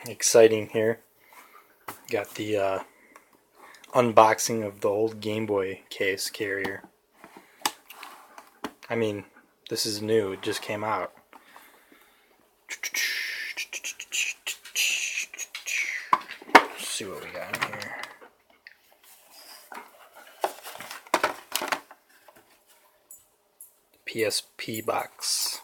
Exciting here. Got the unboxing of the old Game Boy case carrier. I mean, this is new. It just came out. Let's see what we got in here. PSP box.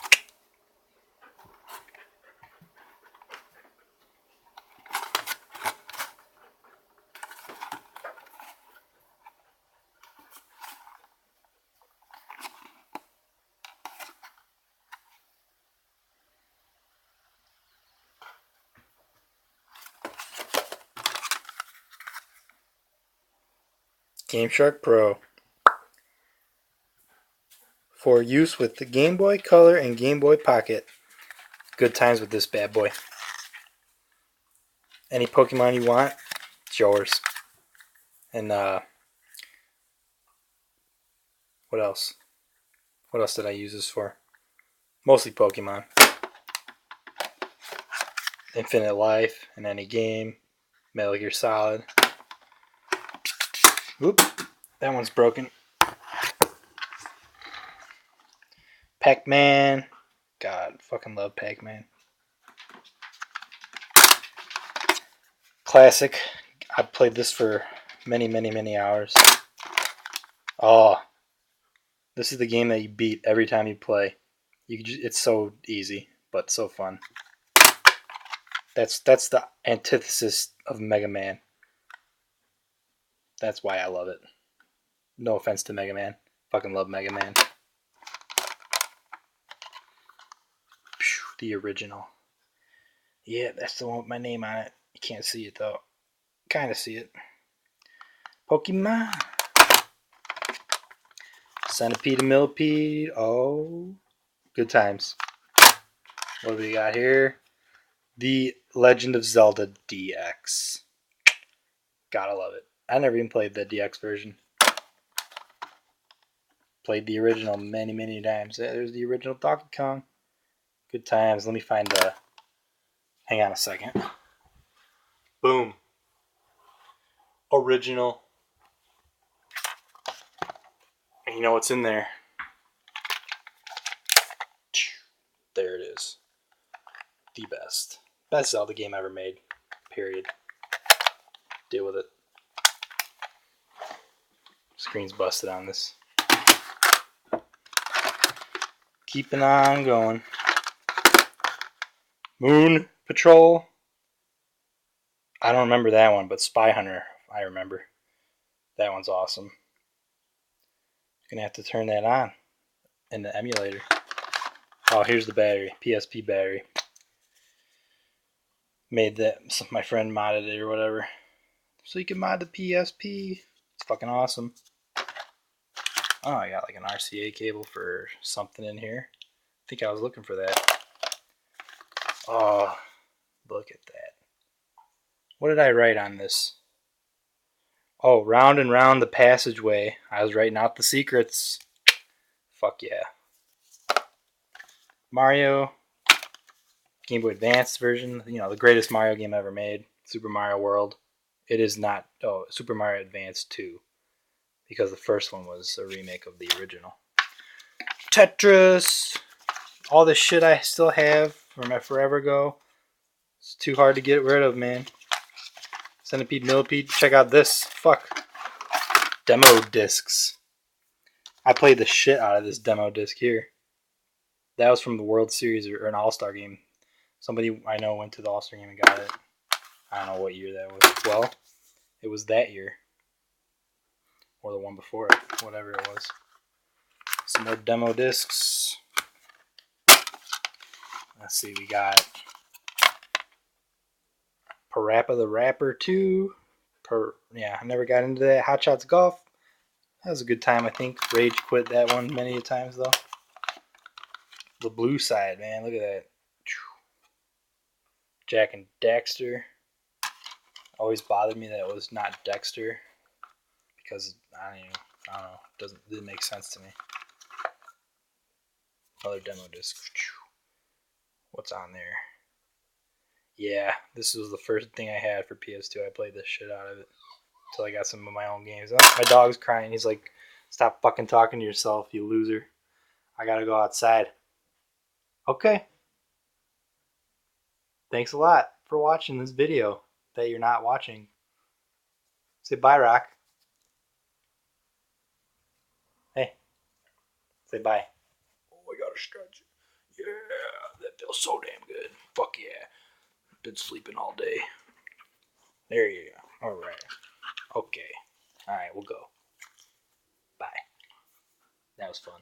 GameShark Pro. For use with the Game Boy Color and Game Boy Pocket. Good times with this bad boy. Any Pokemon you want, it's yours. And what else? What else did I use this for? Mostly Pokemon. Infinite Life in any game. Metal Gear Solid. Oop, that one's broken. Pac-Man. God, fucking love Pac-Man. Classic. I played this for many hours. Oh, this is the game that you beat every time you play. It's so easy, but so fun. That's the antithesis of Mega Man. That's why I love it. No offense to Mega Man. Fucking love Mega Man. The original. Yeah, that's the one with my name on it. You can't see it though. Kind of see it. Pokemon. Centipede and Millipede. Oh, good times. What do we got here? The Legend of Zelda DX. Gotta love it. I never even played the DX version. Played the original many times. There's the original Donkey Kong. Good times. Let me find the... Hang on a second. Boom. Original. And you know what's in there? There it is. The best. Best Zelda game ever made. Period. Deal with it. Screen's busted on this. Keeping on going. Moon Patrol. I don't remember that one, but Spy Hunter, I remember. That one's awesome. Gonna have to turn that on in the emulator. Oh, here's the battery. PSP battery. Made that. My friend modded it or whatever. So you can mod the PSP. It's fucking awesome. Oh, I got like an RCA cable for something in here. I think I was looking for that. Oh, look at that. What did I write on this? Oh, round and round the passageway. I was writing out the secrets. Fuck yeah. Mario. Game Boy Advance version. You know, the greatest Mario game ever made. Super Mario World. It is not... Oh, Super Mario Advance 2. Because the first one was a remake of the original. Tetris. All this shit I still have from forever ago. It's too hard to get rid of, man. Centipede, Millipede. Check out this. Fuck. Demo discs. I played the shit out of this demo disc here. That was from the World Series or an All-Star game. Somebody I know went to the All-Star game and got it. I don't know what year that was. Well, it was that year. Or the one before it. Whatever it was. Some more demo discs. Let's see, we got Parappa the Rapper 2. I never got into that. Hot Shots Golf. That was a good time, I think. Rage quit that one many times, though. The Blue Side, man. Look at that. Jak and Daxter. Always bothered me that it was not Dexter. Because, I don't know. It didn't make sense to me. Another demo disc. What's on there? Yeah, this was the first thing I had for PS2. I played this shit out of it until I got some of my own games. Oh, my dog's crying. He's like, "Stop fucking talking to yourself, you loser." I gotta go outside. Okay. Thanks a lot for watching this video that you're not watching. Say bye, Rock. Hey, say bye. Oh, I gotta stretch. Yeah, that feels so damn good. Fuck yeah. Been sleeping all day. There you go. All right. Okay. All right, we'll go. Bye. That was fun.